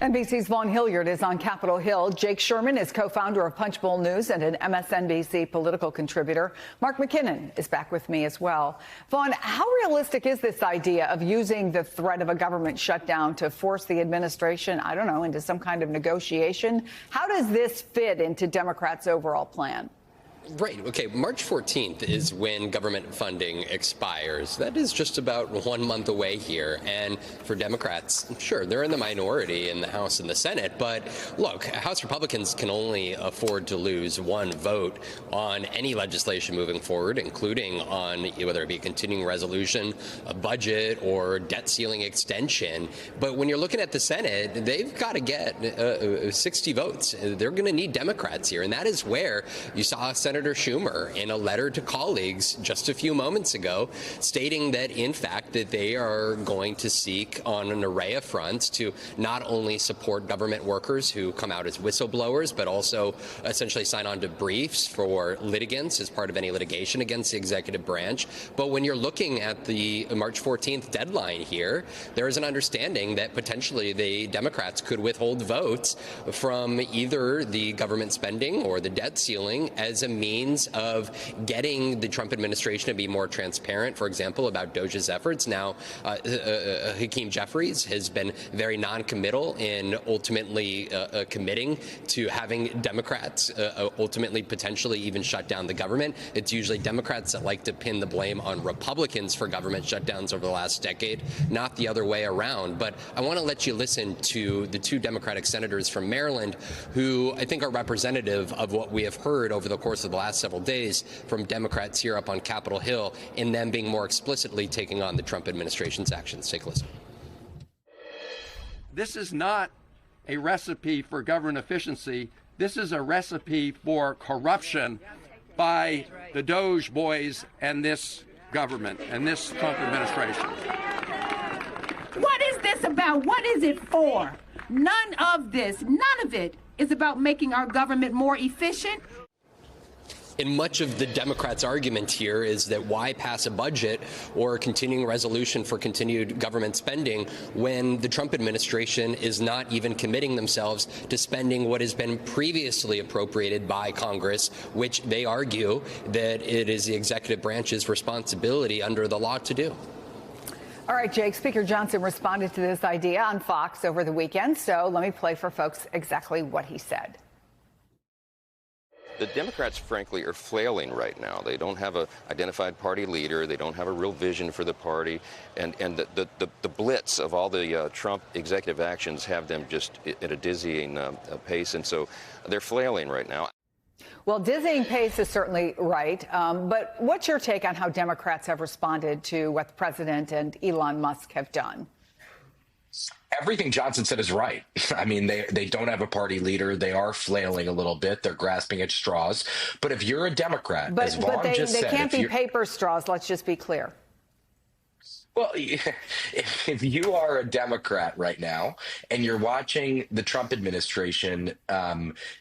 NBC's Vaughn Hilliard is on Capitol Hill. Jake Sherman is co-founder of Punchbowl News and an MSNBC political contributor. Mark McKinnon is back with me as well. Vaughn, how realistic is this idea of using the threat of a government shutdown to force the administration, I don't know, into some kind of negotiation? How does this fit into Democrats' overall plan? Right. Okay. March 14th is when government funding expires. That is just about 1 month away here. And for Democrats, sure, they're in the minority in the House and the Senate. But look, House Republicans can only afford to lose one vote on any legislation moving forward, including on whether it be a continuing resolution, a budget, or debt ceiling extension. But when you're looking at the Senate, they've got to get 60 votes. They're going to need Democrats here. And that is where you saw Senator Schumer in a letter to colleagues just a few moments ago stating that, in fact, that they are going to seek on an array of fronts to not only support government workers who come out as whistleblowers, but also essentially sign on to briefs for litigants as part of any litigation against the executive branch. But when you're looking at the March 14th deadline here, there is an understanding that potentially the Democrats could withhold votes from either the government spending or the debt ceiling as a means of getting the Trump administration to be more transparent, for example, about DOJ's efforts. Now, Hakeem Jeffries has been very non-committal in ultimately committing to having Democrats ultimately potentially even shut down the government. It's usually Democrats that like to pin the blame on Republicans for government shutdowns over the last decade, not the other way around. But I want to let you listen to the two Democratic senators from Maryland who I think are representative of what we have heard over the course of the last several days from Democrats here up on Capitol Hill, in them being more explicitly taking on the Trump administration's actions. Take a listen. This is not a recipe for government efficiency. This is a recipe for corruption by the Doge boys and this government and this Trump administration. What is this about? What is it for? None of it is about making our government more efficient. And much of the Democrats' argument here is that why pass a budget or a continuing resolution for continued government spending when the Trump administration is not even committing themselves to spending what has been previously appropriated by Congress, which they argue that it is the executive branch's responsibility under the law to do. All right, Jake, Speaker Johnson responded to this idea on Fox over the weekend, so let me play for folks exactly what he said. The Democrats, frankly, are flailing right now. They don't have an identified party leader. They don't have a real vision for the party. And the blitz of all the Trump executive actions have them just at a dizzying pace. And so they're flailing right now. Well, dizzying pace is certainly right. But what's your take on how Democrats have responded to what the president and Elon Musk have done? Everything Johnson said is right. I mean, they don't have a party leader. They are flailing a little bit. They're grasping at straws. But if you're a Democrat, as Vaughn just said, they can't be paper straws. Let's just be clear. Well, if you are a Democrat right now and you're watching the Trump administration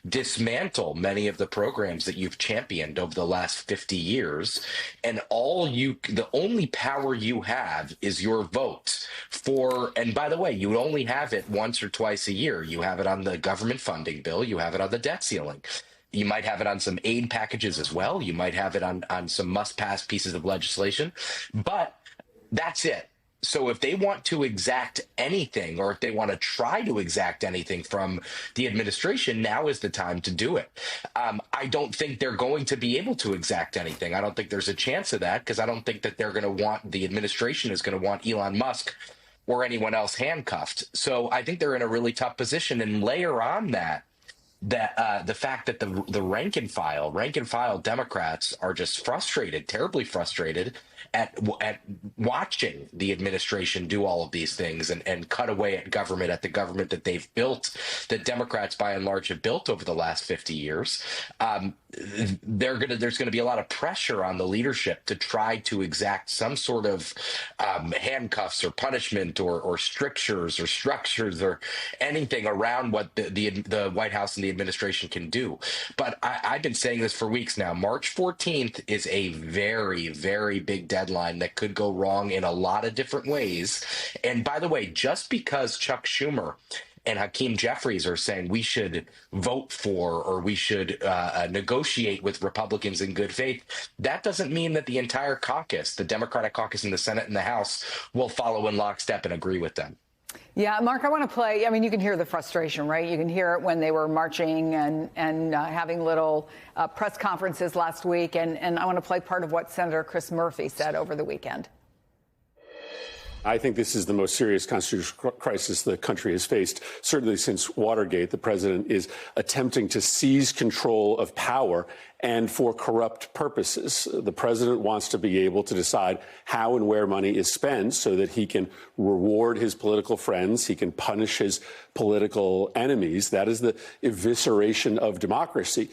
dismantle many of the programs that you've championed over the last 50 years, and the only power you have is your vote for, and by the way, you only have it once or twice a year. You have it on the government funding bill. You have it on the debt ceiling. You might have it on some aid packages as well. You might have it on some must-pass pieces of legislation. But that's it. So if they want to exact anything, or if they want to try to exact anything from the administration, now is the time to do it. I don't think they're going to be able to exact anything. I don't think there's a chance of that, because I don't think that the administration is going to want Elon Musk or anyone else handcuffed. So I think they're in a really tough position. And layer on that the fact that the rank and file Democrats are just frustrated, terribly frustrated at watching the administration do all of these things and cut away at government, at the government that they've built, that Democrats by and large have built over the last 50 years. There's gonna be a lot of pressure on the leadership to try to exact some sort of handcuffs or punishment or strictures or structures or anything around what the White House and the administration can do. But I've been saying this for weeks now. March 14th is a very, very big deadline that could go wrong in a lot of different ways. And by the way, just because Chuck Schumer and Hakeem Jeffries are saying we should vote for or we should negotiate with Republicans in good faith, that doesn't mean that the entire caucus, the Democratic caucus in the Senate and the House, will follow in lockstep and agree with them. Yeah, Mark, I want to play. I mean, you can hear the frustration, right? You can hear it when they were marching and having little press conferences last week. And I want to play part of what Senator Chris Murphy said over the weekend. I think this is the most serious constitutional crisis the country has faced, certainly since Watergate. The president is attempting to seize control of power and for corrupt purposes. The president wants to be able to decide how and where money is spent so that he can reward his political friends, he can punish his political enemies. That is the evisceration of democracy.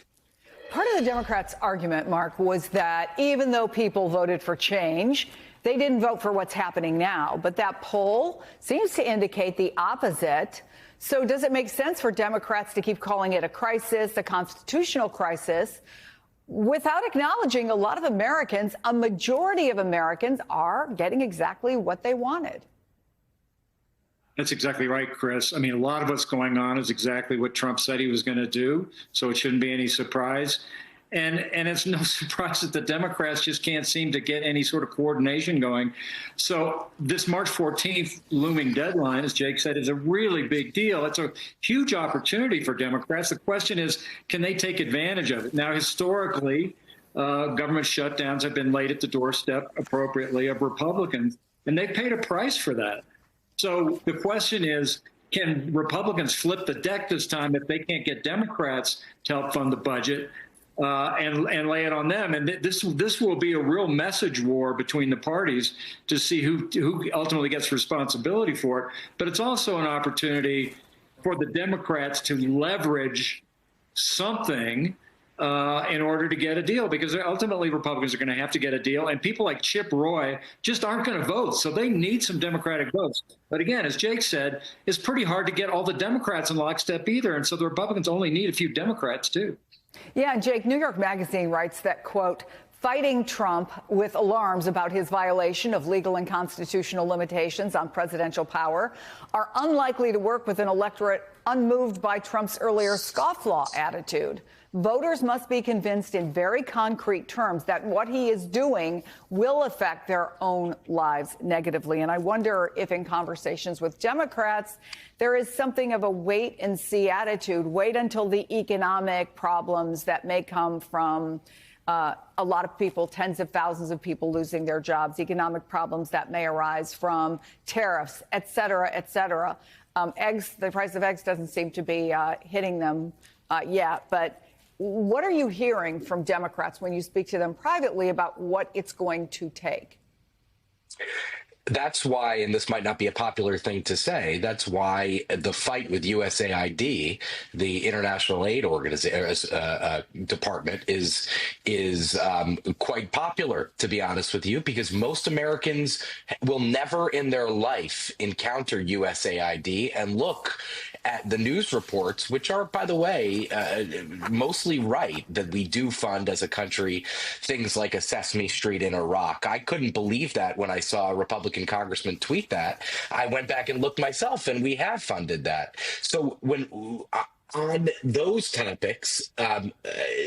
Part of the Democrats' argument, Mark, was that even though people voted for change, they didn't vote for what's happening now. But that poll seems to indicate the opposite. So does it make sense for Democrats to keep calling it a crisis, a constitutional crisis, without acknowledging a lot of Americans, a majority of Americans, are getting exactly what they wanted? That's exactly right, Chris. I mean, a lot of what's going on is exactly what Trump said he was going to do, so it shouldn't be any surprise. And it's no surprise that the Democrats just can't seem to get any sort of coordination going. So this March 14th looming deadline, as Jake said, is a really big deal. It's a huge opportunity for Democrats. The question is, can they take advantage of it? Now, historically, government shutdowns have been laid at the doorstep appropriately of Republicans, and they've paid a price for that. So the question is, can Republicans flip the deck this time if they can't get Democrats to help fund the budget? And lay it on them. And this will be a real message war between the parties to see who ultimately gets responsibility for it. But it's also an opportunity for the Democrats to leverage something in order to get a deal, because ultimately Republicans are going to have to get a deal. And people like Chip Roy just aren't going to vote. So they need some Democratic votes. But again, as Jake said, it's pretty hard to get all the Democrats in lockstep either. And so the Republicans only need a few Democrats, too. Yeah, Jake, New York Magazine writes that, quote, fighting Trump with alarms about his violation of legal and constitutional limitations on presidential power are unlikely to work with an electorate unmoved by Trump's earlier scofflaw attitude. Voters must be convinced in very concrete terms that what he is doing will affect their own lives negatively. And I wonder if in conversations with Democrats, there is something of a wait and see attitude. Wait until the economic problems that may come from a lot of people, tens of thousands of people losing their jobs, economic problems that may arise from tariffs, et cetera, et cetera. Eggs, the price of eggs doesn't seem to be hitting them yet. But what are you hearing from Democrats when you speak to them privately about what it's going to take? That's why, and this might not be a popular thing to say, that's why the fight with USAID, the International Aid Department, is quite popular, to be honest with you, because most Americans will never in their life encounter USAID and look at the news reports, which are, by the way, mostly right, that we do fund as a country things like a Sesame Street in Iraq. I couldn't believe that when I saw a Republican congressman tweet that. I went back and looked myself, and we have funded that. So when on those topics,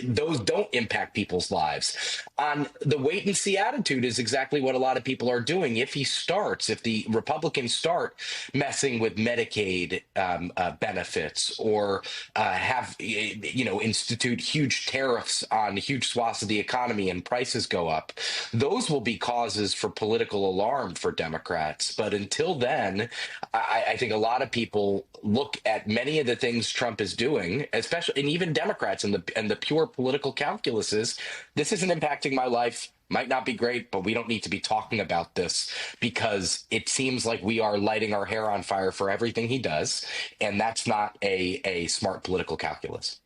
those don't impact people's lives. On the wait and see attitude is exactly what a lot of people are doing. If the Republicans start messing with Medicaid benefits or institute huge tariffs on huge swaths of the economy and prices go up, those will be causes for political alarm for Democrats. But until then, I think a lot of people look at many of the things Trump is doing, especially, and even Democrats and the pure political calculuses. This isn't impacting my life. Might not be great, but we don't need to be talking about this because it seems like we are lighting our hair on fire for everything he does. And that's not a smart political calculus.